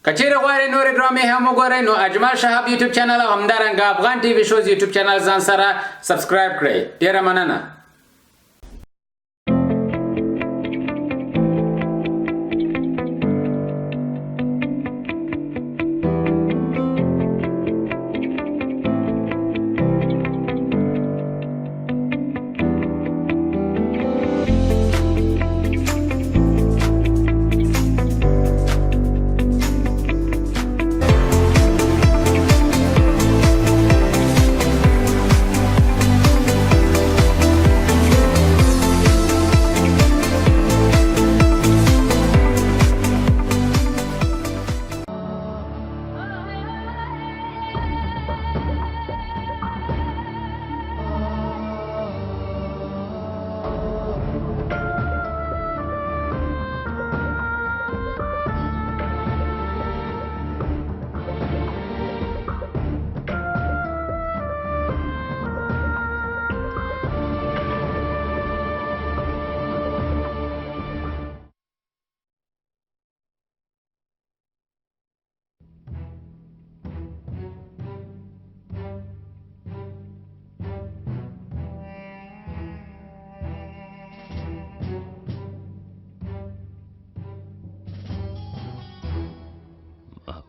که چیرې غواړئ نورې ډرامې هم وګورئ نو اجمل شهاب یوټیوب چینل او همدارنګه افغان ټي وي شوز یوټیوب چینل ځان سره سبسکرایب کړئ. ډیره مننه.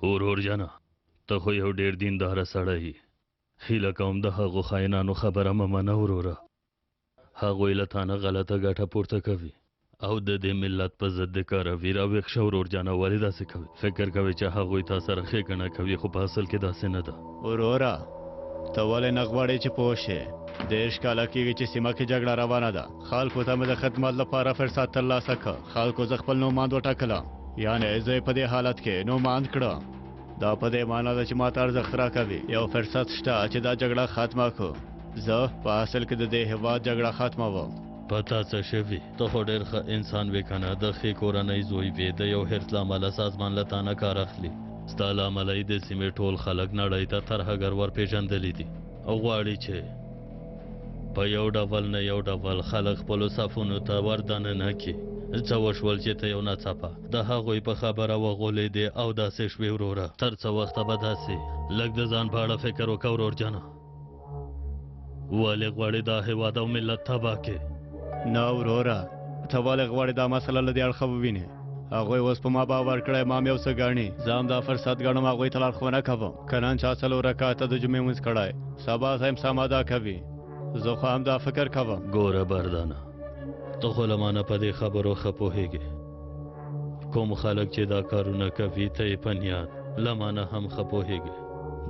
ورور جانا ته خو یو ډیر دینداره سړی یې. هیله کوم د هغو خاینانو خبره مه منه وروره. هغوی له تانه غلطه ګټه پورته کوي او د دې ملت په ضد دې کاروي. راویښ شه ورور جانا، ولې داسې کوي؟ فکر کوي چې هغوی تا سره ښېګڼه کوي خو په اصل کې داسې نه ده. وروره ته ولې نه غواړې چې پوه شې؟ 10 کاله کېږي چې سیمه کې جګړه روانه ده. خلکو ته مې د خدمت لپاره فرصت ترلاسه کړ. خلکو زه خپل نوماند وټاکلم، یعنې زه په دې حالت کې نوماند کړم. دا په دې معنا ده چې ما ته ارزښت راکوي. یو فرصت شته چې دا جګړه ختمه کړو. زه په اصل کې د دې هېواد جګړه ختموم. پتا څه شوي؟ ته خو ډېر ښه انسان وې که نه؟ د ښې کورنۍ زوی وې. د یو حرص له امله سازمان له تا نه کار اخلي. ستا له امله یې د سیمې ټول خلک نړۍ ته ترهګر ورپېژندلي دي او غواړي چې په یو ډول نه یو ډول خلک خپلو صفونو ته وردننه کړي. څه وشول چې ته یو ناڅاپه د هغوی په خبره وغولېدې او داسې شوې وروره؟ تر څه وخته به داسې؟ لږ د ځان په اړه فکر وکړه ورور جانه. ولې غواړې دا هېواد او ملت تباه کړې؟ نه وروره، ته ولې غواړې دا مسله له دې اړخه ووینې؟ هغوی اوس په ما باور کړی ما م یو څه ګڼي. زه هم دا فرصت ګڼم هغوی ته لارښوونه کوم. که نن چا 4 رکعته د جمعې لمونځ کړی، سبا صاحب سم ادا کوي. زه خو هم دا فکر کوم. ګوره بردانه، ته خو له مانه په دې خبرو ښه پوهېږې. کوم خلک چې دا کارونه کوي ته یې په نیت له مانه هم ښه پوهېږې.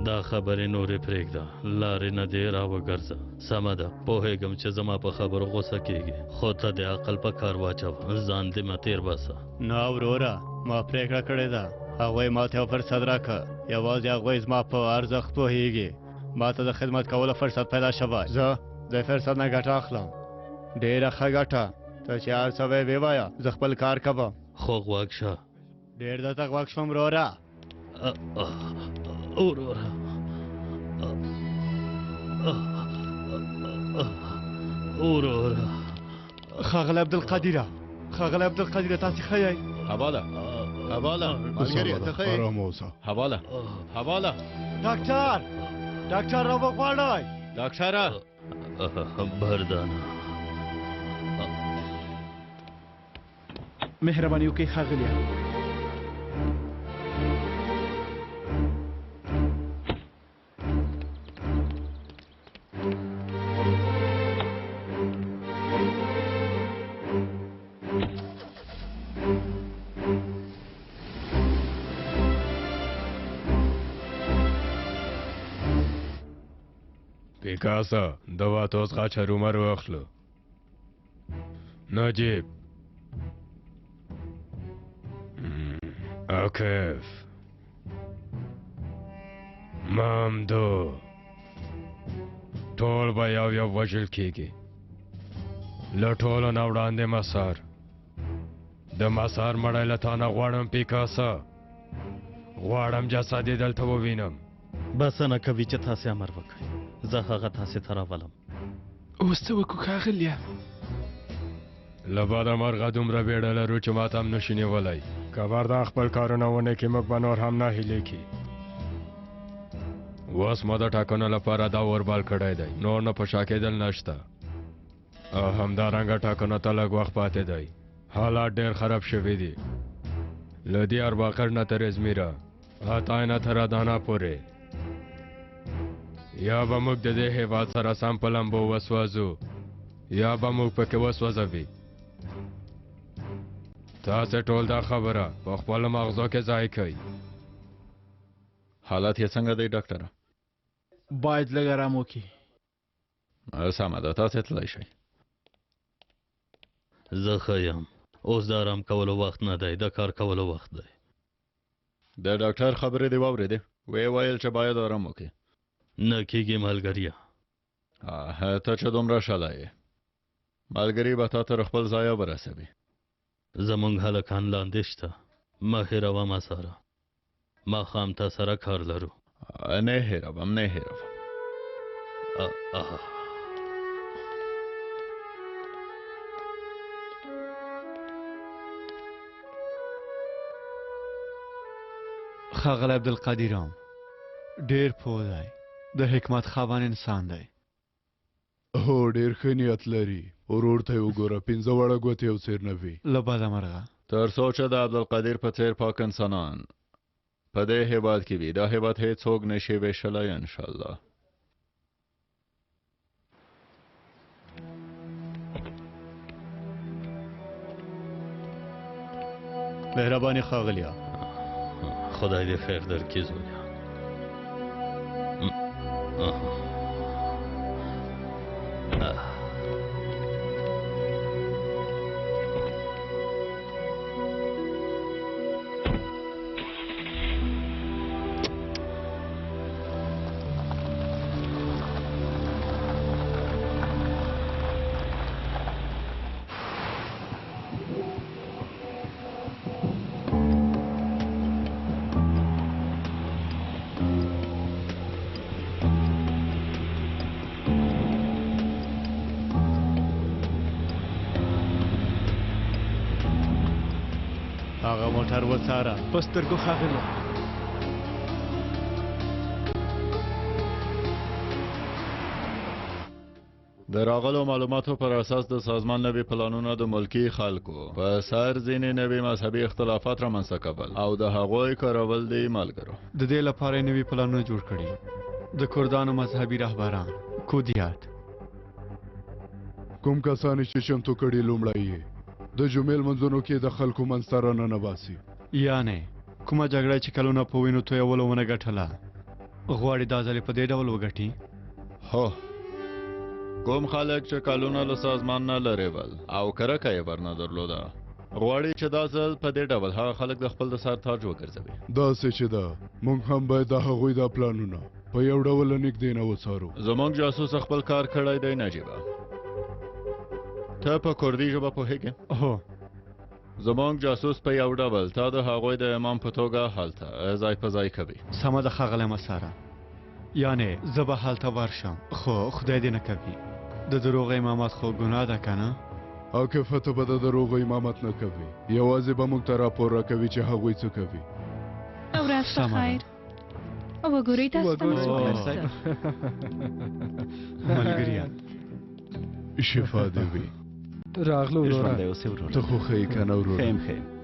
دا خبرې نورې پرېږده، لارې نه دې راوګرځه. سمه ده، پوهېږم چې زما په خبرو غوسه کېږي، خو ته د عقل په کار واچوه، ځان دې مه تېر باسه. نه وروره، ما پرېکړه کړې ده. هغوی ما ته یو فرصت راکړه. یوازې هغوی زما په ارزښت پوهېږي. ما ته د خدمت کولو فرصت پیدا شوی. زه د فرصت نه ګټه اخلم، ډېره ښه ګټه. ته چې هر څه ویې ووایه، زه خپل کار کوم. خو غوږ شه. ډېر درته غوږ شوم وروره. وروره وروره. ښاغلی عبدالقدیره، ښاغلی عبدالقدیره، تاسې ښه یئ؟ حواله ملګری ته ښه یې؟ آرام اوسه. حواله ډاکټر را وغواړئ. ډاکټره بردانه، مهرباني وکړئ ښاغلیه. پیکاسا دوا توس قاچه رومر واخلو. نجیب عکیف مامدو ټول به یو وژل کېږي. له ټولو نه وړاندې مسار. د مسار مړی له تا نه غواړم پیکاسا، غواړم جسد یې دلته ووینم. بسنه کوي چې تاسې امر وکړئ، زه هغه تاسې ته راولم. اوس څه وکړو ښاغلیه؟ له بده مرغه دومره بیړه لرو چې ما ته هم نشي نیولی. کبردا خپل کارونه ونه کې موږ به نور هم نه هیلې کی اوس مو د ټاکنو لپاره دا وربال کړی دی نور نه په شا کېدل نشته او همدارنګه ټاکنو ته لږ وخت پاتې دی حالات ډېر خراب شوي دي له دې ارباقر نه تر ازمیره حتی نه تر ادانا پورې یا به موږ د دې هېواد سره سم په لمبو وسوځو یا به موږ پکې وسوځوي تاسې ټول دا خبره په خپلو مغزو کې ځای کوئ حالات یې څنګه دی ډاکټره باید لږ ارام وکړي سمه ده تاسې تللی شئ زه ښه یم اوس د آرام کولو وخت نه دی د کار کولو وخت دی د ډاکټر خبرې دې واورېدې ویې ویل چې باید آرام وکړي نه کېږي ملګریه ته چې دومره شلی یې ملګري به تا تر خپل ځایه ورسوي زمونږ هلکان لاندې شته مه هېروه ما سره ماښام تا سره کار لرو نه هېروم نه هېروم ښاغلی عبدالقدیرام ډېر پوه دی د حکمت خاوند انسان دی هو ډېر ښه نیت لري ورور ته یې وګوره پنځه وړه ګوتې یو څېر نه وي له بده مرغه تر څو چې د عبدالقدیر په څېر پاک انسانان په دې هېواد کې وي دا هېواد هېڅوک نشي ویشلی انشاءالله مهرباني ښاغلیه خدای دې خیر درکړي زویا هغه موټر وڅاره په سترګو ښاغلی د راغلو معلوماتو پر اساس د سازمان نوي پلانونه د ملکی خلکو په سر ځینې نوي مذهبي اختلافات رامنځته کول او د هغوی کارول دی ملګرو د دې لپاره نوي پلانونه جوړ کړي د کردانو مذهبي رهبران کودیات کوم کسان چې چمتو کړي لومړی یې د جمعې لمونځونو کې د خلکو منځ ته راننباسي یعنې کومه جګړه چې کلونه په وینو تویولو ونه ګټله غواړي دا ځل په دې ډول وګټي هو کوم خلک چې کلونه له سازمان نه لرې ول او کرکه یې ورنه درلوده غواړي چې دا ځل په دې ډول هغه خلک د خپل د سر تاج وګرځوي داسې چې ده موږ هم باید د هغوی دا پلانونه په یو ډول نږدې نه وڅارو زموږ جاسوس خپل کار کړی دی نجیبه ته په کردي ژبه پوهېږې هو زموږ جاسوس په یو ډول تا د هغوی د امام په توګه هلته ځای په ځای کوي سمه ده ښاغلی مساره یعنې زه به هلته ورشم خو خدای دې نه کوي د دروغ امامت خو ګناه ده که نه عاقفه ته به د دروغو امامت نه کوي یوازې به موږ ته راپور راکوي چې هغوی څه کوي ورځ په خیر وګورئ تاسو ته ملګریا شفا دې وي راغلو وروره ته خو ښه یې که نه وروره خیم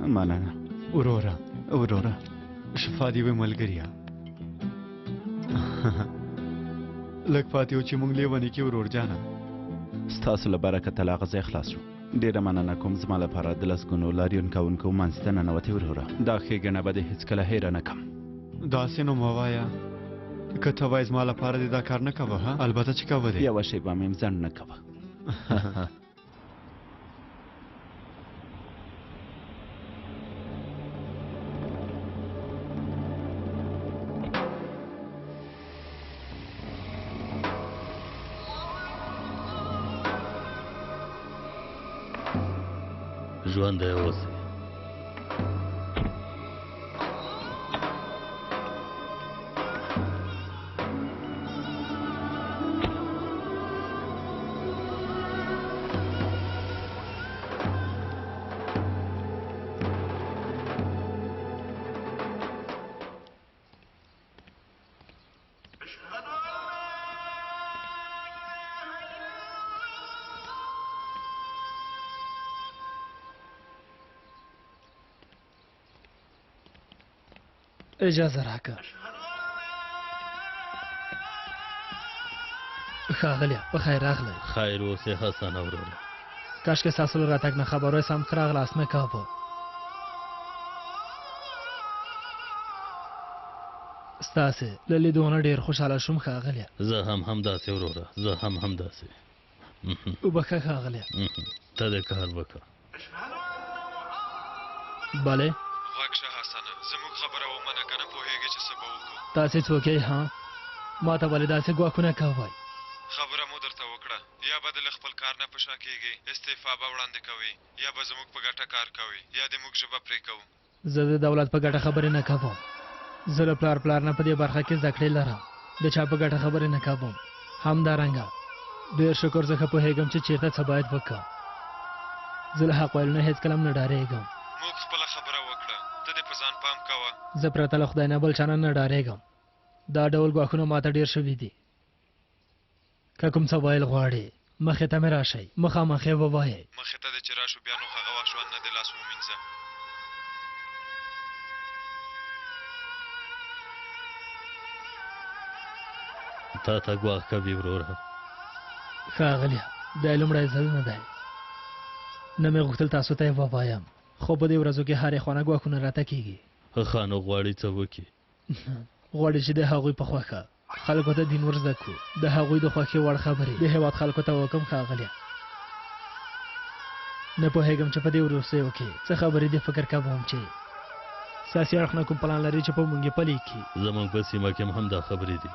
مننه وروره شفا دې وي ملګریا لږ پاتې و چې موږ لیونی کې ورور جانه ستاسو له برکته له هغه ځای خلاص شو ډېره مننه کوم زما لپاره د لسګونو لاریون کوونکو منځ ته ننوتې وروره دا ښېګڼه به دې هېڅکله هېره نه کړم داسې نو مه وایه که ته وایې زما لپاره دې دا کار نه کوه البته چې کوه دې یوه شېبه مې ځنډ نه کوه ژوندی اوسئ اجازه راکړه. ښاغلیه په خیر راغلی. خیر اوسې حسنه وروره. کاشکې ستاسو له راتګ نه خبر وای سم ښه راغلاست نه کاوه. ستاسې له لیدو نه ډېر خوشحاله شوم ښاغلیه. زه هم همداسې وروره، زه هم همداسې. وبښه ښاغلیه. ته دې کار وکړه. بلې غوږ شه حسنه، زموږ خبره ومنه که نه پوهېږې چې څه به وکړو. تاسې څوک یې ها؟ ما ته ولې داسې ګواښونه کوئ؟ خبره مو درته وکړه، یا به د له خپل کار نه په شا کېږئ، استعفا به وړاندې کوئ، یا به زموږ په ګټه کار کوئ، یا دې موږ ژبه پرې کوو. زه د دولت په ګټه خبرې نه کوم. زه له پلار نه په دې برخه کې زده کړې لرم. د چا په ګټه خبرې نه کوم. همدارنګه ډېر شکر زه ښه پوهېږم چې چېرته څه باید وکړم. زه له حق ویلو نه هېڅکله هم نه ډارېږم. موږ خپله خبره وکړه، ته دې په ځان پام کوه. زه پرته له خدای نه بل چا نه ډارېږم. دا ډول ګواښونه ماته ډېر شوي دي. که کوم څه ویل غواړې مخې ته مې راشئ، مخامخ یې ووایئ. مخې ته دې چې راشو بیا نو هغه وخت ژوند نه دې لاس ومینځه. تا ته ګواښ کوي وروره. ښاغلیه دا لومړی ځل نه دی. نه مې غوښتل تاسو ته یې ووایم، خو په دې ورځو کې هرې خوا نه ګواښونه راته کېږي. ښه نو غواړي څه وکړي؟ غواړي چې د هغوی په خوښه خلکو ته دین ور زده کړو. د هغوی د خوښې وړ خبرې د هېواد خلکو ته وکړم ښاغلیه. نه پوهېږم چې په دې وروستیو کې څه خبرې دې فکر کوم چې سیاسي اړخ نه کوم پلان لري چې په موږ یې پلي کړي. زموږ په سیمه کې هم همدا خبرې دي.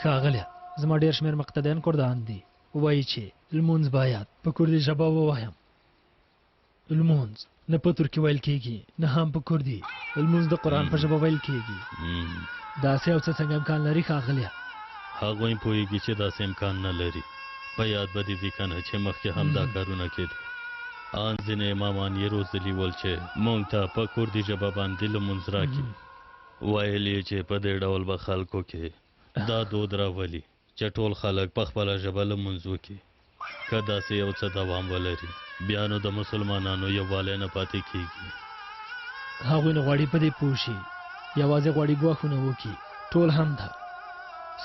ښاغلیه زما ډېر شمېر مقتدیان کردان دي. وایي چې لمونځ باید په کردي ژبه ووایم. لمونځ نه په ترکي ویل کېږي نه هم په کردي. لمونځ د قرآن په ژبه ویل کېږي. داسې یو څه څنګه امکان لري ښاغلیه؟ هغوی پوهېږي چې داسې امکان نه لري. په یاد به دې وي که نه چې مخکې هم دا کارونه کېدل. ان ځینې امامان یې روزلي ول چې موږ ته په کردي ژبه باندې لمونځ راکړي. ویل یې چې په دې ډول به خلکو کې دا دود راولي چې ټول خلک په خپله ژبه لمونځ وکړي. که داسې یو څه دوام ولري بیا نو د مسلمانانو یووالی نه پاتې کېږي. هغوی نه غواړي په دې پوه شي، یوازې غواړي ګواښونه وکړي. ټول هم ده.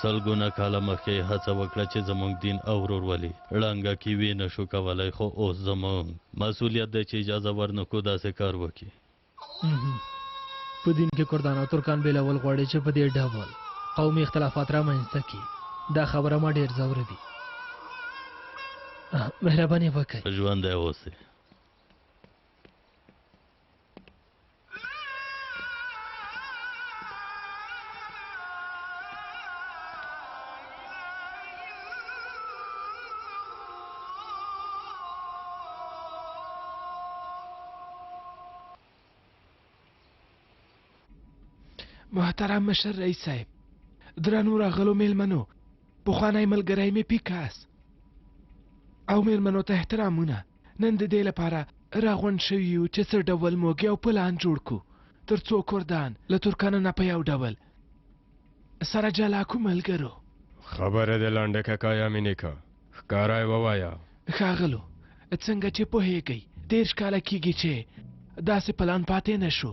سلګونه کاله مخکې یې هڅه وکړه چې زموږ دین او ورورولي ړنګه کیوي نه شو کولی، خو اوس زموږ مسؤلیت دی چې اجازه ورنکړو داسې کار وکړي. په دین کې کردان او ترکان بېلول غواړي چې په دې ډول قومي اختلافات رامنځته کړي. دا خبره ما ډېر ځوروي. مهرباني وکړئ. ژوندی اوسئ. محترم مشر رئیس صاحب، درنو راغلو میلمنو، پخوانی ملګری مې پیکاس او میلمنو ته احترامونه. نن د دې لپاره راغونډ شوي یو چې څه ډول موږ یو پلان جوړ کړو تر څو کردان له ترکانو نه په یو ډول سره جلا کړو. ملګرو خبره دې لنډه که کایا مې نیکه ښکاره یې ووایه. ښاغلو څنګه چې پوهېږئ 30 کاله کېږي چې داسې پلان پاتې نه شو،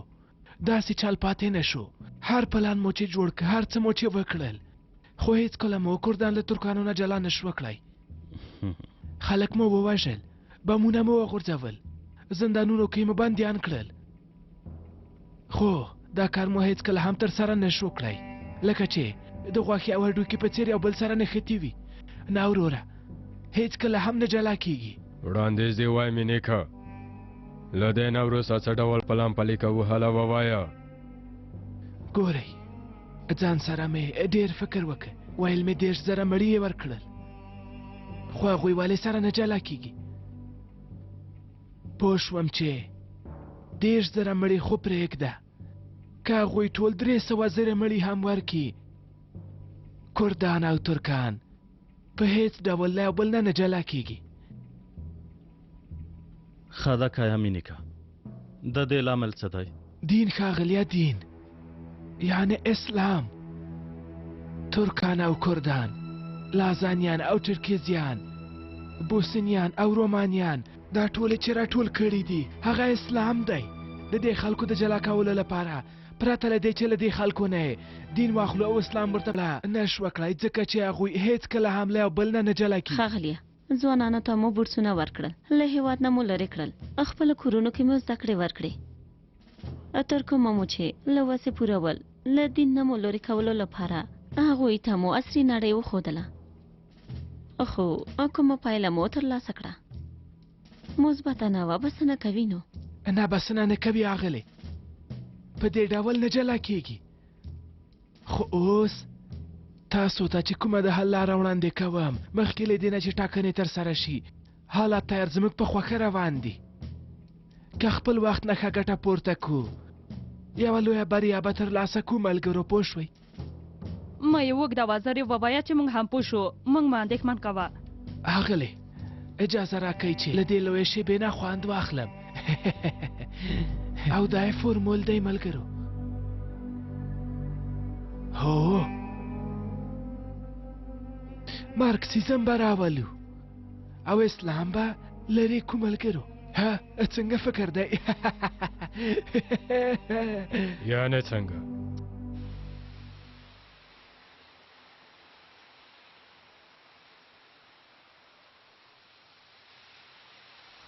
داسې چل پاتې نه شو. هر پلان مو چې جوړ که، هر څه مو چې وکړل، خو هېڅکله مو کردان له ترکانو نه جلا نه شو کړی. خلک مو ووژل، بمونه مو وغورځول، زندانونو کې مو بندیان کړل، خو دا کار مو هېڅکله هم ترسره نه شو کړی. لکه چې د غوښې او هډوکي په څېر یو بل سره نښتي وي. نه وروره هېڅکله هم نه جلا کېږي. وړاندیز دې وایي مې نیکه، له دې نه وروسته څه ډول پلان پلي کوو هله ووایه. ګورئ ځان سره مې ډېر فکر وکړ. ویل مې 10,000 مړي یې ورکړل، خو هغوی ولې سره نه جلا کېږي؟ پوه شوم چې 10,000 مړي خو پرېږده، که هغوی ټول 300,000 مړي هم ورکړي، کردان او ترکان په هیڅ ډول له یو بل نه جلا کېږي. ښه ده کایا مې نیکه، د دې لامل څه دی؟ دین ښاغلیه، دین یعنی اسلام. ترکان او کردان، لازانیان او ترکیزیان، بوسنیان او رومانیان، دا ټول چې راټول کړي دي هغه اسلام دی. د دې خلکو د جلا کولو لپاره پرته له دې چې له دې خلکو نه دین واخلو او اسلام ورته نشوه کړی ځکه چې هغوی هېڅ کله حمله او بل نه جلا کړي. ښاغلیه ځوانانو ته مو بورسونه ورکړل، له هېواد نه مو لرې کړل، خپلو کورونو کې مو زده کړې ورکړې، تر کومه مو چې له وسې پورول له دین نه مو لرې کولو لپاره هغوی ته مو عصري نړۍ وښودله، خو کومه پایله مو ترلاسه کړه؟ مثبته نه وه، بسنه کوي نو؟ نه بسنه نه کوي اغلې، په دې ډول نه جلا کېږي. خو اوس تاسو ته چې کومه د حل لاره وړاندې کوم مخکې له دې نه چې ټاکنې ترسره شي حالات تیار زموږ په خوښه روان دي. که خپل وخت نه ښه ګټه پورته کړو یوه لویه بریا به ترلاسه کړو ملګرو، پوه شوئ؟ ما یې اوږده وزرې ووایه چې موږ هم پوه شو، موږ مه اندېښمن کوه. اغلې اجازه راکئ چې له دې لویې شیبې نه خوند واخلم. او دا یې فورمول دی ملګرو. هو مارکسیزم به راولو او اسلام به لرې کړو ملګرو. ها څنګه فکر دی؟ یعنې څنګه؟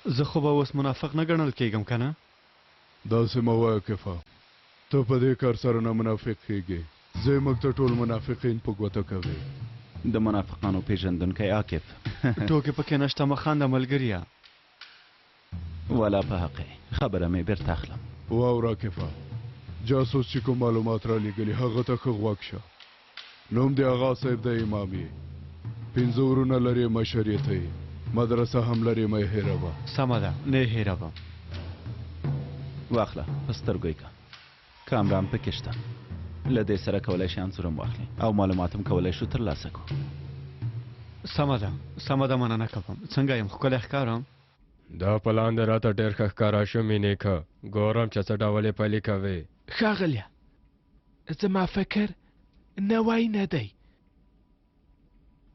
زه خو به اوس منافق نه ګڼل کېږم که نه؟ داسې مه وایه کفا، ته په دې کار سره نه منافق کېږې، زه موږ ته ټول منافقین په ګوته کوې. د منافقانو پیژندونکی عاقف ټوکې پکې نشته، مه خانده ملګریه. والا په حق یې خبره مې بیرته اخلم. واوره کفا، جاسوس چې کوم معلومات را لېږلي هغه ته ښه غوږ شه. نوم د آغا صاحب د امام یې، 5 ورونه لرې، مشر یې ته یې، مدرسه هم لرې، مه یې هېروه. سمه ده، نه یې هېروم. واخله په سترګو یې که کامران پکې شته، له دې سره کولی شي انځور هم واخلي او معلومات هم کولی شو ترلاسه کړو. سمه ده سمه ده، مننه کوم. څنګه یم ښکلی ښکارم؟ دا پلان د راته ډېر ښه ښکاره شو مینې که ګورم چې څه ډول یې پلي کوې. ښاغلیه زما فکر نوی نه دی،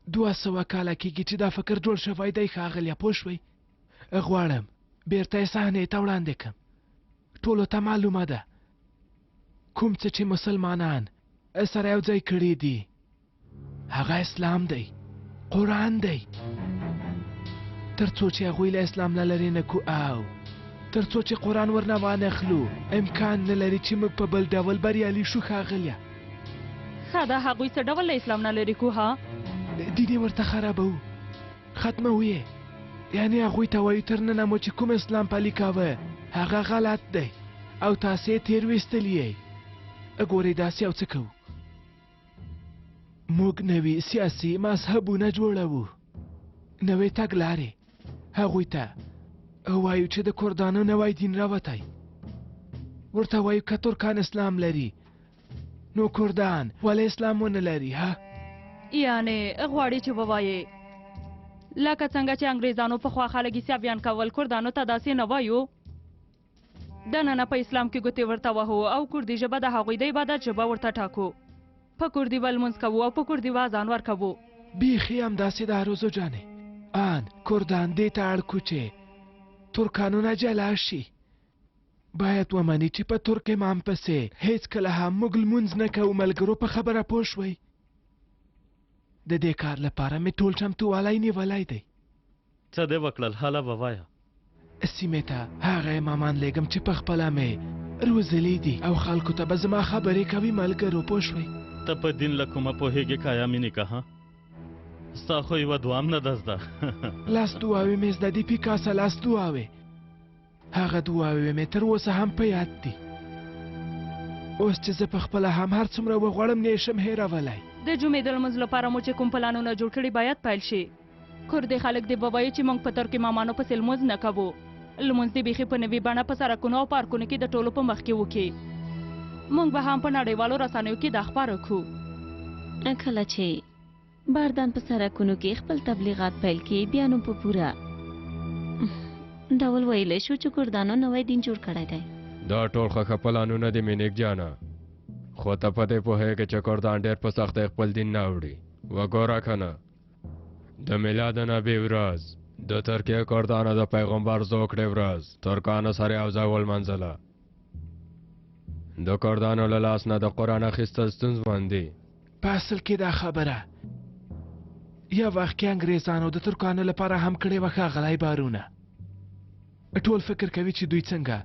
200 کاله کېږي چې دا فکر جوړ شوی دی ښاغلیه، پوه شوئ؟ غواړم بیرته یې صحنې ته وړاندې کړم. ټولو ته معلومه ده کوم څه چې مسلمانان سره یو ځای کړي دي هغه اسلام دی، قرآن دی. تر څو چې هغوی له اسلام نه لرې نه کړو او تر څو چې قرآن ورنه وانخلو امکان نه لري چې موږ په بل ډول بریالي شو ښاغلیه. ښه ده هغوی څه ډول له اسلام نه لرې کړو؟ ها دین یې ورته خرابوو، ختموو یې، یعنې هغوی ته وایو تر ننه مو چې کوم اسلام پلي کاوه هغه غلط دی او تاسې یې تېر ویستلی یې. ګورئ داسې یو څه کوو، موږ نوي سیاسي مذهبونه جوړوو، نوې تګلارې. هغوی ته وایو چې د کردانو نوی دین راوتی، ورته وایو که ترکان اسلام لري نو کردان ولې اسلام ونه لري؟ ها یعنې غواړي چې ووایې لکه څنګه چې انګریزانو پخوا خلک عیسویان کول کردانو ته داسې نه وایو؟ دننه په اسلام کې ګوتې ورته وهو او کردي ژبه د هغوی د عبادت ژبه ورته ټاکو، په کردي به لمونځ کوو او په کردي به اذان ورکوو. بیخي همداسې ده روزو جانې. آن کردان دې ته اړ کړو چې ترکانو نه جلا شي، باید ومني چې په ترک امام پسې هیڅ کله هم موږ لمونځ نه کوو ملګرو، په خبره پوه شوئ؟ د دې کار لپاره مې ټول چمتووالی نیولی دی. څه دې وکړل هله به وایه؟ سیمې ته هغه امامان لېږم چې پخپله مې روزلي دي او خلکو ته به زما خبرې کوي ملګرو، پوه شوئ؟ ته په دین له کومه پوهېږې که یا مینې که ها؟ ستا خو یوه دوام نه ده زده. لاس دعاوې مې زده دي پیکاسه، لاس دعاوې. هغه دعاوې مې تر اوسه هم په یاد دي. اوس چې زه پخپله هم هر څومره وغواړم نه یې شم هېرولی. د جمعې د لمونځ لپاره مو چې کوم پلانونه جوړ کړي باید پیل شي. کردي خلک دې به وایي چې موږ په ترک امامانو پسې لمونځ نه کوو، لمونځ دې بیخي په نوي بڼه په سړکونو او پارکونو کې د ټولو په مخ کې وکړي. موږ به هم په نړیوالو رسنیو کې دا خپاره کړو. کله چې باردان په سړکونو کې خپل تبلیغات پیل کړي بیا نو په پوره ډول ویلی شو چې کردانو نوی دین جوړ کړی دی. دا ټول ښه پلانونه دي مینیک جانه، خو ته په دې پوهېږې چې کردان ډېر په سختۍ خپل دین نه وړي. وګوره که نه د میلاد نبي ورځ د ترکیې کردانو د پیغمبر زوکړې ورځ ترکانو سره یو ځای ولمانځله. د کردانو له لاس نه د قرآن اخیستل ستونزمن دي په اصل کې دا خبره یا وخت کې انګریزانو د ترکانو لپاره هم کړې وه ښاغلی بارونه ټول فکر کوي چې دوی څنګه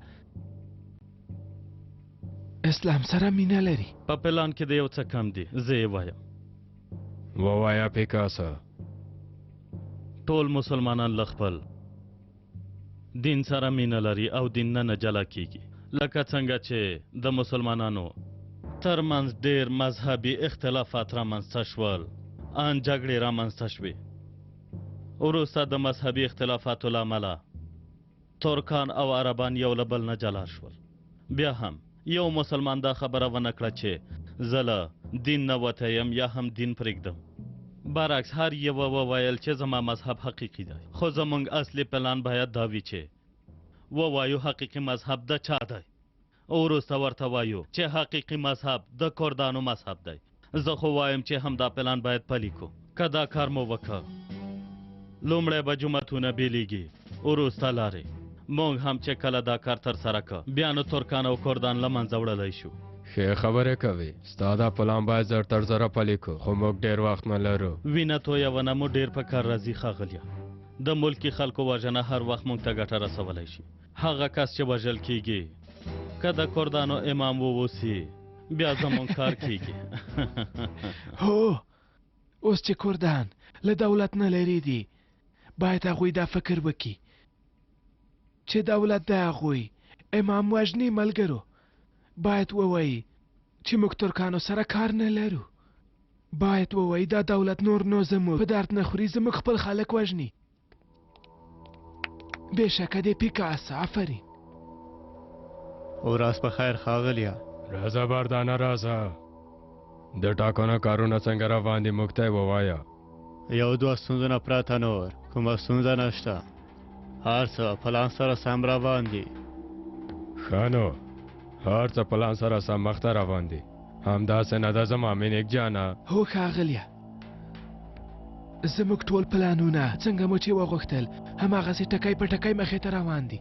اسلام سره مینه لري په پلان کې د یو څه کم دي زه یې وایم ووایه پیکاسه ټول مسلمانان له خپل دین سره مینه لري او دین نه جلا کیږي لکه څنګه چې د مسلمانانو ترمنځ ډېر مذهبي اختلافات رامنځته شول ان جګړې رامنځته شوې وروسته د مذهبي اختلافاتو له امله ترکان او عربان یو له بل نه جلا شول بیا هم یو مسلمان دا خبره ونه کړه چې زه له دین نه وتی یم یا هم دین پرېږدم برعکس هر یوه وویل چې زما مذهب حقیقي دی خو زموږ اصلي پلان باید دا وي چې ووایو حقیقي مذهب د چا دی وروسته ورته وایو چې حقیقي مذهب د کردانو مذهب دی زه خو وایم چې همدا پلان باید پلی کو که دا کار مو وکړ لومړی به جوماتونه بیلیږي وروسته لارې موږ هم چې کله دا کار ترسره کړ بیا نو ترکان او کردان له منځه وړلی شو ښې خبرې کوي ستا دا پلان باید زر تر زره پلی کړو خو موږ ډېر وخت نه لرو وینه تویونه مو ډېر په کار راځي ښاغلیه د ملکي خلکو وژنه هر وخت موږ ته ګټه رسولی شي هغه کس چې وژل کیږي که د کردانو امام ووسی بیا زموږ کار کیږي هو اوس چې کردان له دولت نه لرې دي باید هغوی دا فکر وکړي چې دولت د هغوی امام وژني ملګرو باید ووایي چې موږ ترکانو سره کار نه لرو باید ووایي دا دولت نور نو زموږ په درد نه خوري زموږ خپل خلک وژني بېشکه دې پیکاسه آفرین ورځ په خیر ښاغلیه راځه بردانه راځه د ټاکنو کارونه څنګه روان دي موږ ته یې ووایه یو دوه ستونزونه پراته نور کومه ستونزه نشته هر څه پلان سره سم روان دي ښه نو هر څه پلان سره سم مخته روان دي همداسې نه ده زما مینک جانه هو ښاغلیه زموږ ټول پلانونه څنګه مو چې وغوښتل هماغسې ټکی په ټکی مخې ته روان دي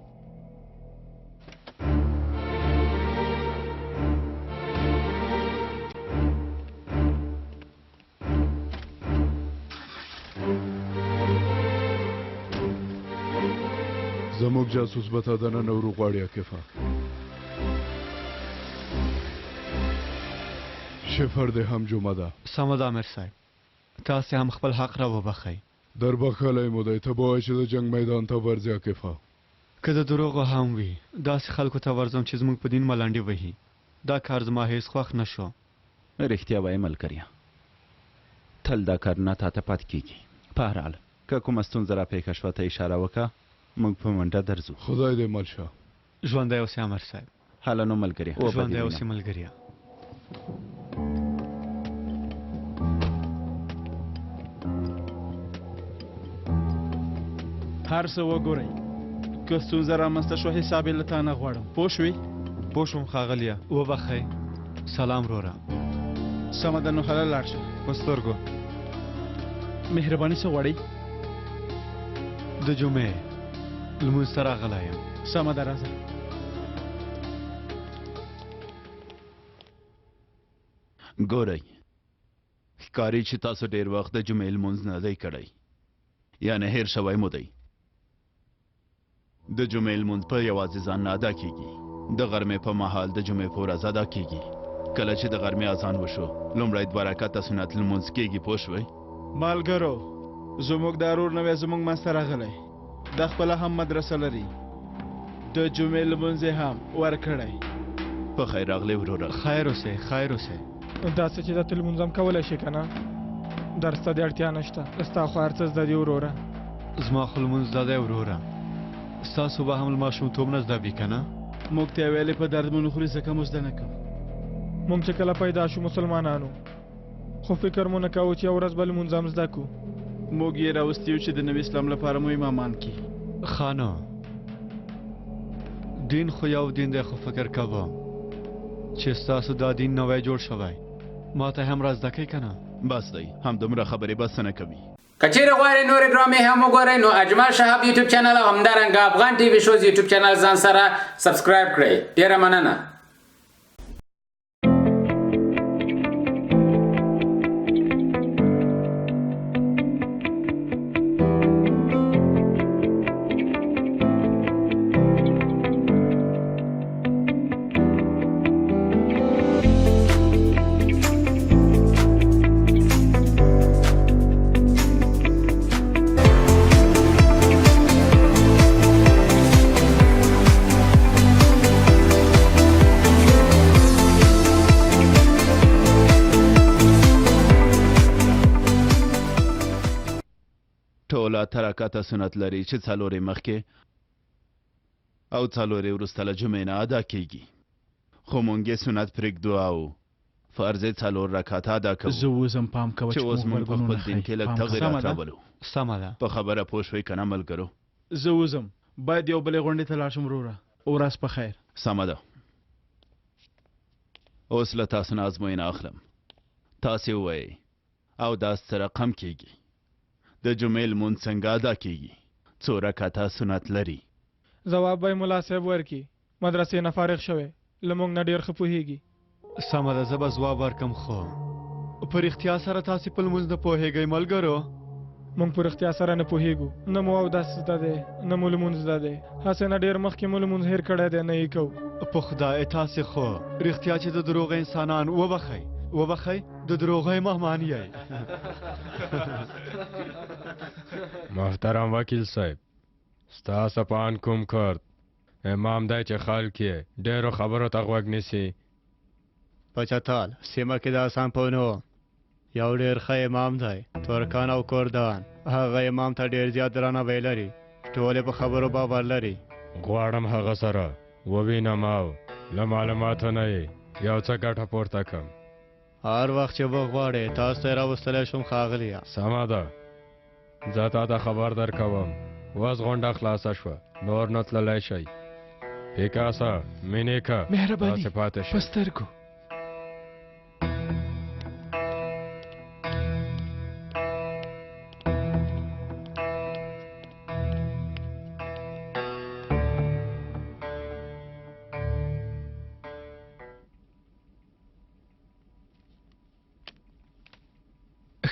زموږ جاسوس به تا دننه ورو غواړي عاکفه شفر دې هم جمعه ده سمه ده امیر صاحب تاسې هم خپل حق را وبخئ در بخلی مو دی ته به وایې چې د جنګ میدان ته ورځې عاکفه که د دروغو هم وي داسې خلکو ته ورځم چې زموږ په دین ملنډې وهي دا کار زما هیڅ خوښ نه شو رښتیا وایې ملګریه تل دا کارونه تا ته پاتې کېږي په هر حال که کومه ستونزه راپېښه شوه ته اشاره وکړه موږ په منډه درځو خدای دې مل شه ژوندی اوسې امیر صاحب هله نو ملګریه ژوندی اوسې ملګریه هر څه وګورئ که ستونزه رامنځته شوه حساب یې له تا نه غواړم پوه شوې پوه شوم ښاغلیه وبخئ سلام وروره سمه ده نو هله لاړ شه په سترګو مهرباني څه غواړئ د جمعې لمونځ ته راغلی یم سمه ده راځه ګورئ ښکاري چې تاسو ډېر وخت د جمعې لمونځ نه دی کړی یعنې هیر شوی مو دی د جمعې لمونځ په یوازې ځان نه ادا کیږي د غرمې په مهال د جمعې په ورځ ادا کیږي کله چې د غرمې اذان وشو لومړی دوه رکعته سنت لمونځ کیږي پوه شوئ مالګرو زموږ دا ورور نوی زموږ منځته راغلی دا خپله هم مدرسه لري د جمعې لمونځ یې هم ورکړی په خیر راغلی وروره خیر اوسئ خیر اوسئ داسې چې دا ته لمونځ هم کولی شي که نه درس ته دې اړتیا نشته ستا خو هر څه زده دي وروره زما خو لمونځ زده دی وروره ستاسو به هم له ماشومتوب نه زده وي که نه موږ ته یې ویلې په درد مو نه خوري ځکه مو زده نه کوو موږ چې کله پیدا شو مسلمانانو خو فکر مو نه کوو چې یو ورځ به لمونځ هم زده کړو موږ یې راوستي یو چې د نوي اسلام لپاره مو امامان کړي ښه نو دین خو یو دین دی خو فکر کوم چې ستاسو دا دین نوی جوړ شوی ما ته هم را زده کوي که نه بس دی همدومره خبرې بس نه کوي که چیرې غواړئ نورې ډرامې هم وګورئ نو اجمل شهاب یوټیوب چینل او همدارنګه افغان ټي وي شوز یوټیوب چینل ځان سره سبسکرایب کړئ ډیره مننه ټول اته رکعته سنت لري چې څلورې مخکې او څلورې وروسته له جمعې نه ادا کیږي خو مونږ یې سنت پرېږدو او فرض یې څلور رکعته ادا کوو زه اوس هم پام کوه چې اوس مونږ په خپل دین کې لږ تغیرات راولو سمه ده په خبره پوه شوئ که نه ملګرو زه وزم باید یو بلې غونډې ته لاړ شم وروره ورځ په خیر سمه ده اوس له تاسو نه ازموینه اخلم تاسې ووایئ او دا څه رقم کیږي د جمعې لمونځ څنګه ادا کیږي څو رکعته سنت لري ځواب به یې ملا صاحب ورکړي مدرسې نه فارغ شوی له موږ نه ډېر ښه پوهېږي سمه ده زه به ځواب ورکم خو په رښتیا سره تاسې په لمونځ نه پوهېږئ ملګرو موږ په رښتیا سره نه پوهېږو نه مو اودس زده دی نه مو لمونځ زده دی هسې نه ډېر مخکې مو لمونځ هېر کړی دی نه یې کوو په خدای تاسې خو رښتیا چې د دروغ انسانان وبخئ د دروغۍ مهمان یئ محترم وکیل صاحب ستا سپان کوم کرد امام دی چې خلک یې ډېرو خبرو ته غوږ نیسي په چتال سیمه کې د آسان پونو یو ډېر ښه امام دی ترکان او کردان هغه امام ته ډېر زیات درناوی لري ټولې په خبرو باور لري غواړم هغه سره ووینم او له معلوماتو نه یې یو څه ګټه پورته کړم هر وخت چې وغواړې تاسو ته یې راوستلی شم ښاغلیه سمه ده زه تا ته خبر درکوم اوس غونډه خلاصه شوه نور نه تللی شئ پیکاسه مینې که مهرباني داسې پاتې شئ په سترګو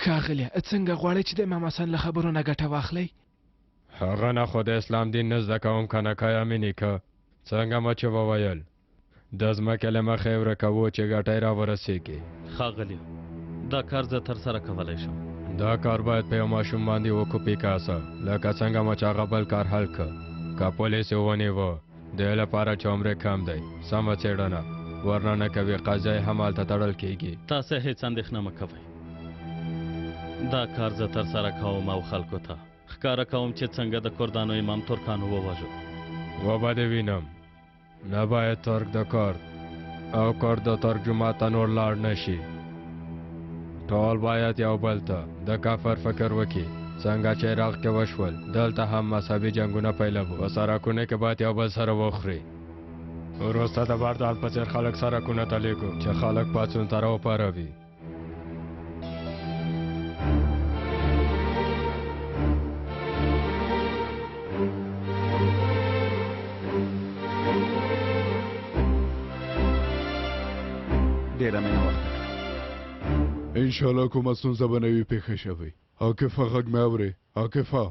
ښاغلیه څنګه غواړئ چې د امام حسن له خبرو نه ګټه واخلئ هغه نه خو د اسلام دین نه زده کوم که نه که یې نیکه څنګه مو چې وویل د ځمکې له مخې ورکوو چې ګټه یې راورسېږي ښاغلیه دا کار زه ترسره کولی شم دا کار باید په یو ماشوم باندې وکړو پیکاسه لکه څنګه مو چې هغه بل کار حل که که پولیس یې ونیوه د یې لپاره چې عمر کم دی سمه څېړنه ورنه نه کوي قضیه هم هلته تړل کیږي تاسې هیڅ اندېښنه مه کوئ دا کار زه ترسره کوم او خلکو ته ښکاره کوم چې څنګه د کردانو امام ترکانو وواژه وبه دې وینم نه باید ترک د کرد او کرد د ترک جومات ته نور لاړ نه شي ټول باید یو بل ته د کفر فکر وکړي څنګه چې عراق کې وشول دلته هم مذهبي جنګونه پیلوو په سرکونه کې باید یو بل سره وخوري وروسته د بردال په څېر خلک سرکونه ته لیږو چې خلک پاڅون ته راوپاروي ډېره مینه وخت انشاءالله کومه ستونزه به نه وي پېښه شوې عاقفه غږ مې اورې عاقفه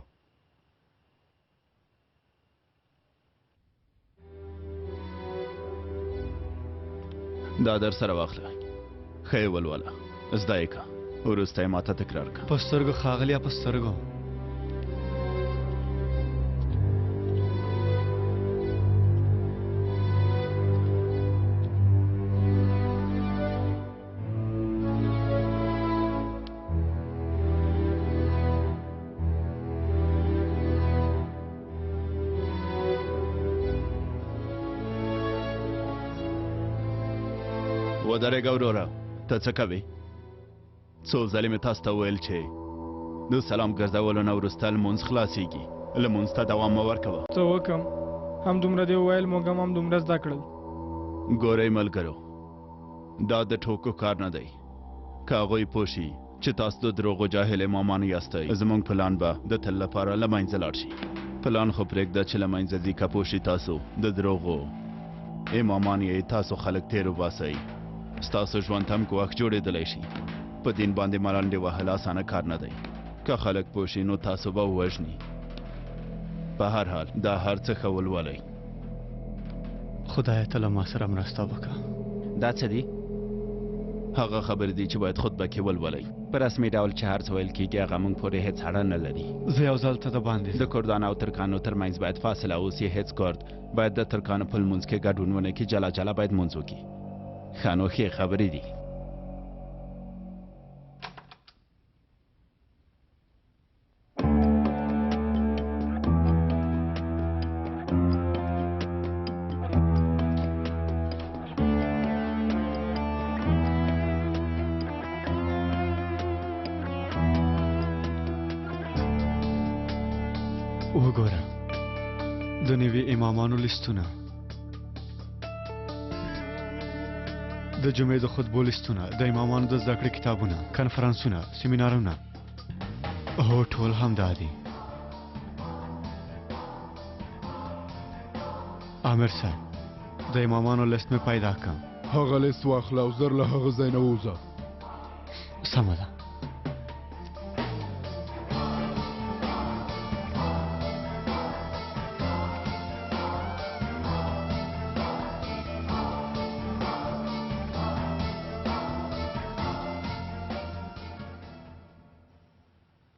دا در سره واخله ښه یې ولوله زده یې که وروسته یې ماته تکرار که په سترګو ښاغلیه په سترګو ودرېږه وروره ته څه کوې څو ځلې مې تاسو ته وویل چې د سلام ګرځولو نه وروسته لمونځ خلاصېږي لمونځ ته دوام مه ورکوه څه وکړم همدومره دې وویل موږ هم همدومره زده کړل ګورئ ملګرو دا د ټوکو کار نه دی که هغوی پوه شي چې تاسو د دروغو جاهل امامان یاستئ زموږ پلان به د تل لپاره له منځه لاړ شي پلان خو پرېږده چې له منځه ځي که پوه شي تاسو د دروغو امامان یې تاسو خلک تېر وباسئ ستاسو ژوند هم ګواښ جوړېدلی شي په دین باندې ملنډې وهل اسانه کار نه دی که خلک پوه شي نو تاسو به ووژني په هر حال دا هر څه ښه ولولئ خدای ته له ما سره مرسته وکړه دا څه دي هغه خبرې دي چې باید خطبه کې ولولئ په رسمي ډول چې هر څه ویل کېږي هغه موږ پورې هېڅ اړه نه لري زه یو ځل ته د باندې د کردانو او ترکانو ترمنځ باید فاصله اوسي هېڅ کرد باید د ترکانو په لمونځ کې ګډون ونه کړي جلا جلا باید لمونځ وکړي ښه نو ښې خبرې دي وګوره د نوي امامانو لیستونه د جمعې د خطبو لیستونه د امامانو د زده کړې کتابونه کنفرانسونه سیمینارونه هو ټول همدا دي عامر صاحب د امامانو لیست مې پیدا کړ هغه لیست واخله او زر له هغه ځای نه ووځه سمه ده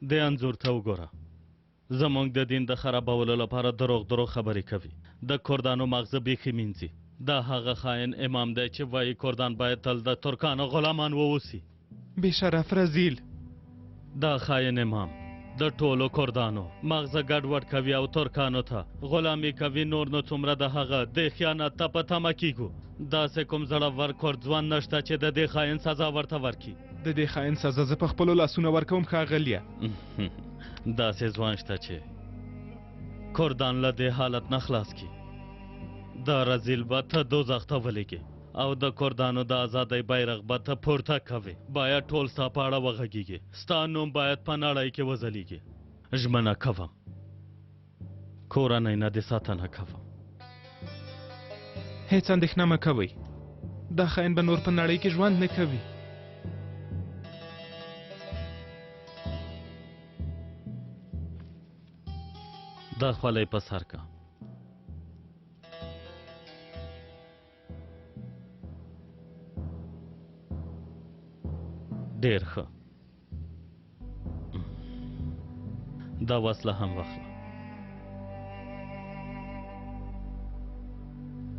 د انځور ته وګوره زمونږ د دین د خرابولو لپاره دروغ خبرې کوي د کردانو مغزه بیخي مینځي دا هغه خاین امام دی چې وایي کردان باید تل د ترکانو غلامان واوسي بشرف رزیل دا خاین امام د ټولو کردانو مغزه ګډوډ کوي او ترکانو ته غلامي کوي نور نو څومره د هغه د خیانت ته په تمه کیږو داسې کوم زړور کرد ځوان نشته چې د دې خاین سزا ورته ورکړي د دې خاین سزا زه په خپلو لاسونو ورکوم ښاغلیه داسې ځوان شته چې کردان له دې حالت نه خلاص کړي دا رزیل به ته دوزخ ته ولیږي او د کردانو د ازادۍ بیرغ به ته پورته کوي باید ټول ستا په اړه وغږیږي ستا نوم باید په نړۍ کې وځلیږي ژمنه کوم کورنۍ نه دې ساتنه کوم هیڅ اندېښنه مه کوئ دا خاین به نور په نړۍ کې ژوند نه کوي دا خولۍ په سر کا ډېر ښه دا وسله هم واخله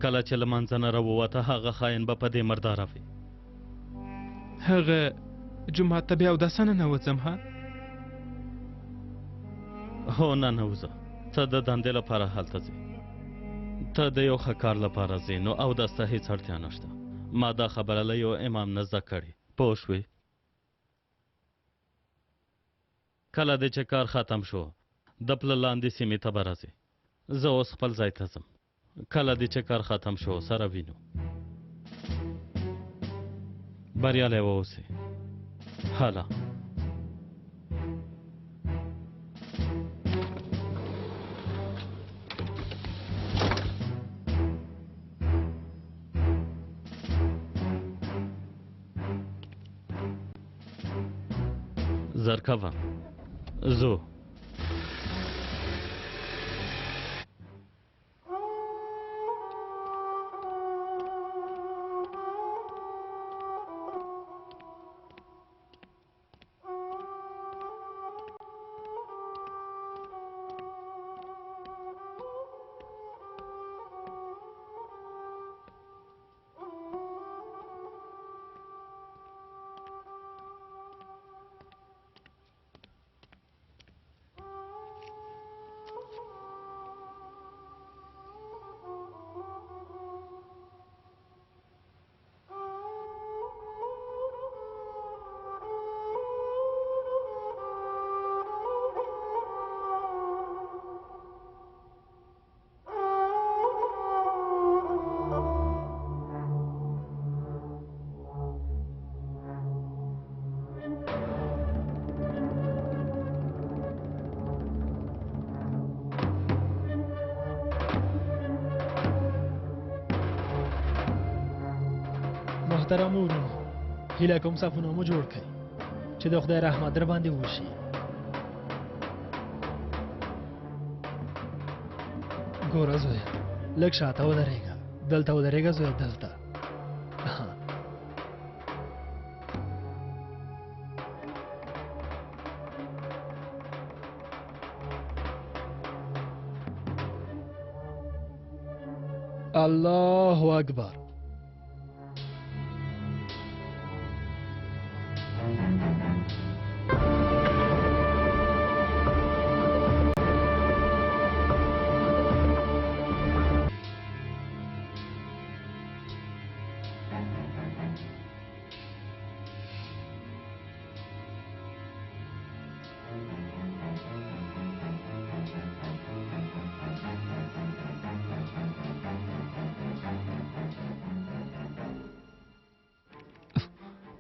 کله چې له منځه نه راووته هغه خاین به په دې مرداره وي هغه جومات ته بیا اوداسه ننوځم ها هو ننوځه ته د دندې لپاره هلته ځې ته د یو ښه کار لپاره ځې نو اودس ته هېڅ اړتیا نشته ما دا خبره له یو امام نه زده کړې پوه شوې کله دې چې کار ختم شو د پله لاندې سیمې ته به راځې زه اوس خپل ځای ته ځم کله دې چې کار ختم شو سره وینو بریالی واوسې هله زرکوه زو محترم ورونو هیله کوم صفونه مو جوړ کړئ چې د خدای رحمت در باندې وشي ګوره زویه لږ شاته ودرېږه دلته ودرېږه زویه دلته الله اکبر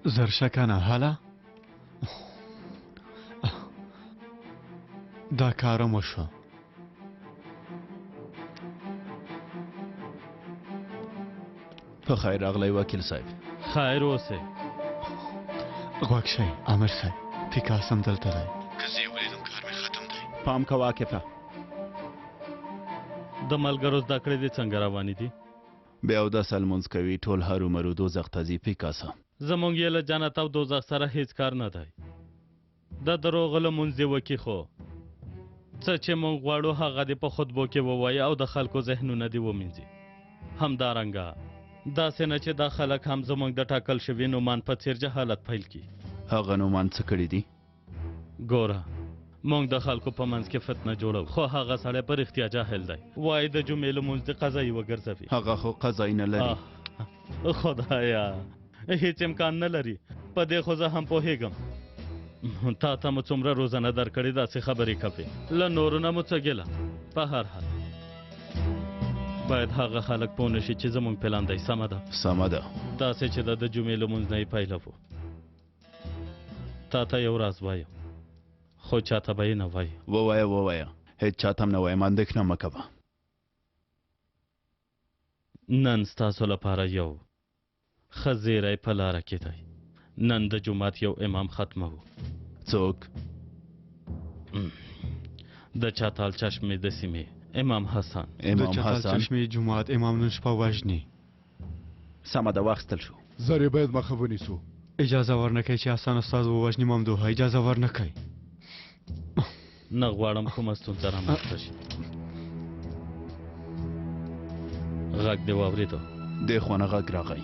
زرشکانه حالا دا کارم وشو په خیر راغلی وکیل صاحب خیر اوسې غوږ شئ امر صاحب پیکاس هم دلته دی که زه یې ولیدم کار مې ختم دی پام کوه واقفه د ملګرو زده کړې دې څنګه روانې دي بیا اودس لمونځ کوي ټول هرومرو دوزخ ته ځي پیکاسه زمونږ یې له جنت او دوزخ سره هیڅ کار نه دی د دروغ لمونځ دې وکړي خو څه چې مونږ غواړو هغه دې په خطبو کې ووایي او د خلکو ذهنونه دې ومینځي همدارنګه داسې نه چې دا خلک هم زمونږ د ټاکل شوي نومان په څیر جهالت پیل کړي هغه نومان څه کړي دي ګوره مونږ د خلکو په منځ کې فتنه جوړو خو هغه سړی په رښتیا جاهل دی وایي د جمعې لمونځ دې قضایي وګرځوي هغه خو قضایي نه لري خدایا هیڅ امکان نه لري په دې خو زه هم پوهېږم تا ته مو څومره روزنه درکړې داسې خبرې کوې له نورو نه مو څه ګیله په هر حال باید هغه خلک پوه نه شي چې زموږ پلان دی سمه ده سمه ده داسې چې د جمعې لمونځ نه یې پیلوو تا ته یو راز وایم خو چاته به یې نه وایي ووایه هیڅ چاته هم نه وایم اندېښنه مه کوه نن ستاسو لپاره یو ښه زیری په لاره کې دی نن د جومات یو امام ختموو څوک د چاتال چشمې د سیمې امام حسن د چاتال چشمې جومات امام نن شپه وژني سمه ده واخیستل شو زر یې باید مخه ونیسو اجازه ورنکئ چې حسن استاد ووژني ممدوحه اجازه ورنکئ نه غواړم کومه ستونزه رامنځته شي غږ دې واورېدو دې خوا نه غږ راغی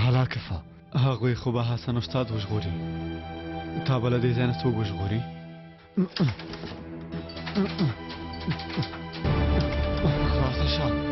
هلاکفه هغوی خو به حسن استاد وژغوري تا به له دې ځای نه څوک وژغوري خلاصه شه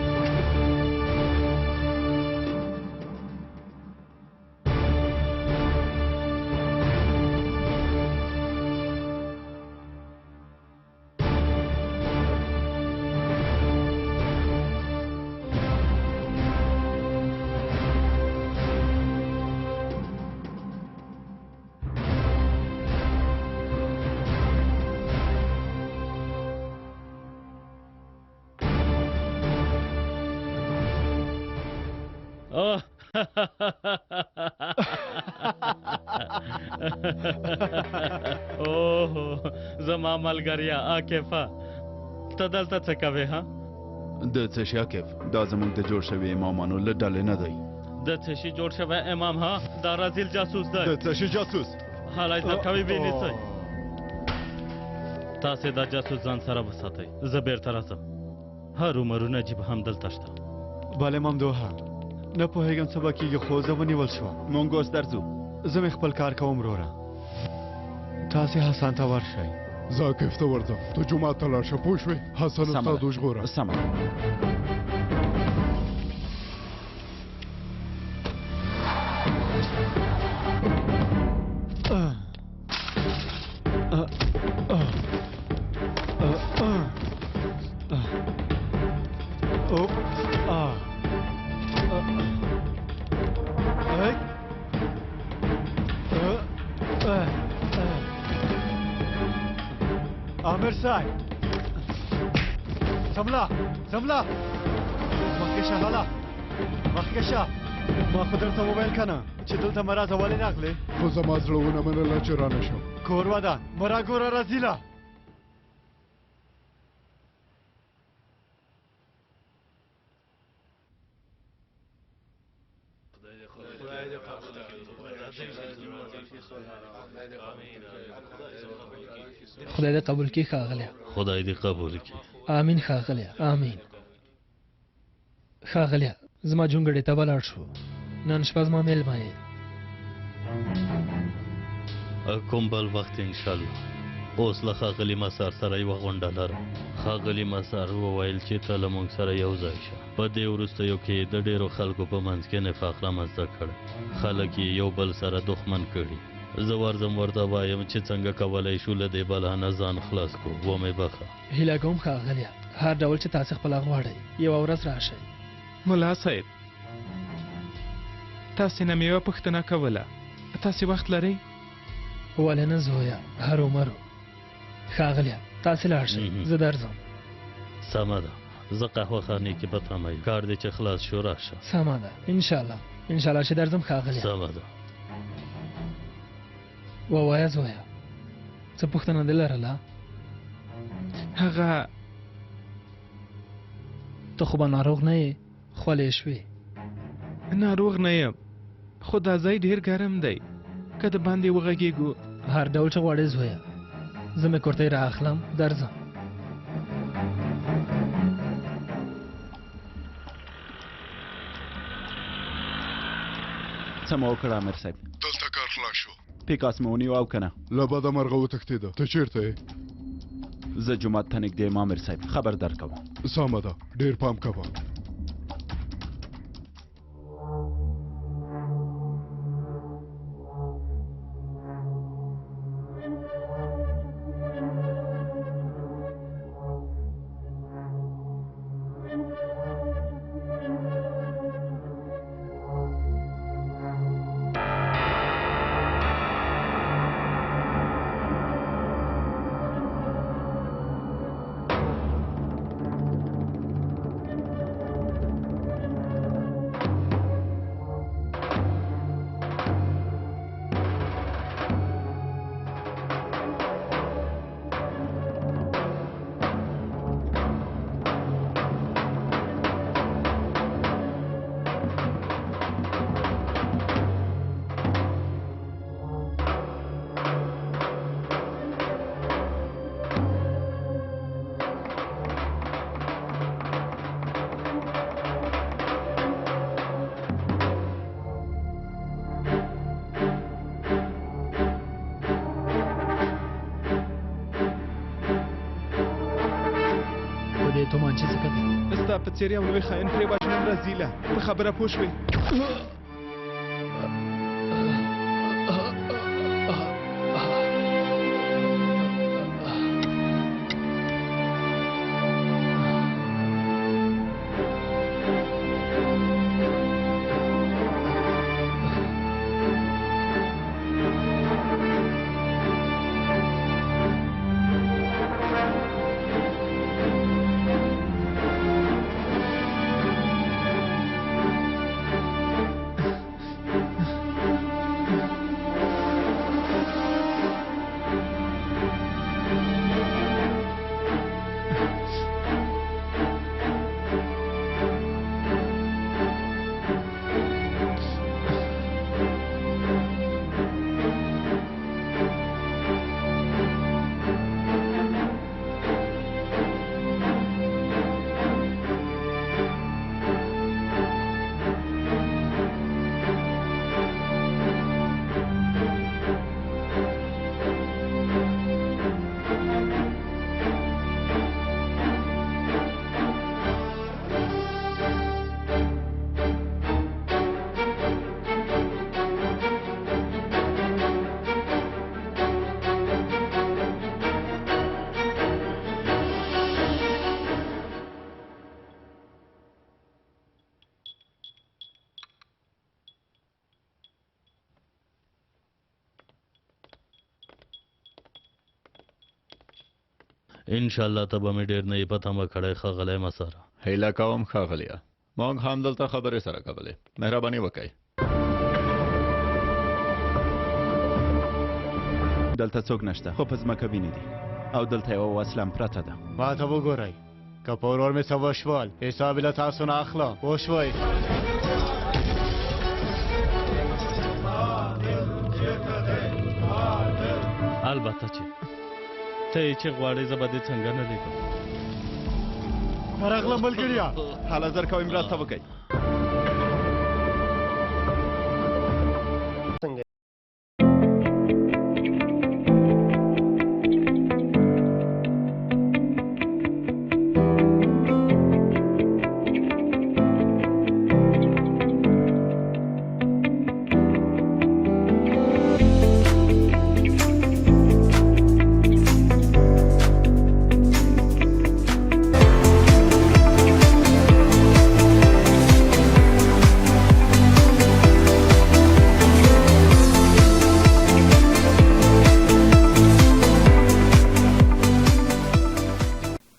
اوه زما ملګریا عاکفه ته دلته څه کوې ها د څه شي عاکف دا زموږ د جوړ شوي امامانو له ډلې نه دی د څه شي جوړ شوی امام ها دا رازیل جاسوس دی د څه شي جاسوس حالای درکوي وینیسئ تاسې دا جاسوس ځان سره وساتئ زه بیرته راځم هرومرو نجیب هم دلته شته بله ممدوحه نه پوهېږم څه به کېږي خو زه ونیول شوم مونږ اوس درځو زه مې خپل کار کوم وروره تاسې حسن ته ورشئ زه عاکف ته ورځم ته جومات ته لاړ شه پوه شوې حسن استاد وژغوره سمه عامر صاحب زملا مخکې شه هله مخکې شه ما خو درته وویل که نه چې دلته مه راځه ولې راغلې خو زما زړه ونه منله چې رانه شم کور ودان مه راګوره رزیله خدای دې قبول کړي ښاغلیه خدای دې قبول کړي امین ښاغلیه امین ښاغلیه زما جونګړې ته به لاړ شو نن شپه زما میلمه یې کوم بل وخت انشاءالله اوس له ښاغلي مسار سره یوه غونډه لرم. ښاغلي مسار وویل چې ته له موږ سره یو ځای شه. په دې وروستیو کې د ډېرو خلکو په منځ کې نفاق رامنځته کړی. خلک یې یو بل سره دښمن کړي. زه ورځم ورته وایم چې څنګه کولی شو له دې بلا نه ځان خلاص کړو. ومې بخښه. هیله کوم ښاغلیه، هر ډول چې تاسې خپله غواړئ یوه ورځ راشئ. ملا صاحب، تاسې نه مې یوه پوښتنه کوله، تاسې وخت لرئ؟ ولې نه زویه، هرومرو. ښاغلیه تاسې لاړ شئ، زه درځم. سمه ده، زه قهوه خانې کې په تمه یم. کار دی چې خلاص شو راشه. سمه ده، انشاءالله انشاءالله چې درځم ښاغلیه. سمه ده. ووایه زویه، څه پوښتنه دې لرله؟ هغه ته خو به ناروغ نه یې، خولې شوې. ناروغ نه یم، خو دا ځای ډېر ګرم دی، که د باندې وغږېږو. هر ډول چې غواړې زویه، زه مې کورتۍ را اخلم، درځم. څه مو وکړه امیر صاحب؟ دلته کار خلاص شو. پیکاس مې ونیو او که نه؟ له بده مرغه وتښتېده. ته چېرته یې؟ زه جومات ته نږدې یم امیر صاحب، خبر درکوم. سمه ده، ډېر پام کوه. تومانچې څه کوي؟ ستا په څېر یو لوی خاین پرې وژنم رزیله، په خبره پوه شوې؟ ان شاء الله ته به مې ډېر نه یې په تمه کړی ښاغلی مساره. هیله کوم ښاغلیه، موږ هم دلته خبرې سره کولې. مهرباني وکئ. دلته څوک نشته، خو په ځمکه وینې دي او دلته یوه وسله هم پرته ده. ما ته وګورئ، که په ورور مې څه وشول حساب یې له تاسو نه اخلم، پوه شوئ؟ البته چې ته یې چې غواړې زه به دې څنګه نه لیکم. راغلم ملګریا، حاله زر کوئ مرسته وکئ.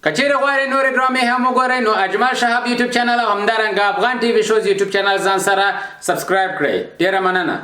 که چیرې غواړئ نورې ډرامې هم وګورئ نو اجمل شهاب یوټیوب چینل او همدارنګه افغان ټي وي شوز یوټیوب چینل ځان سره سبسکرایب کړئ. ډیره مننه.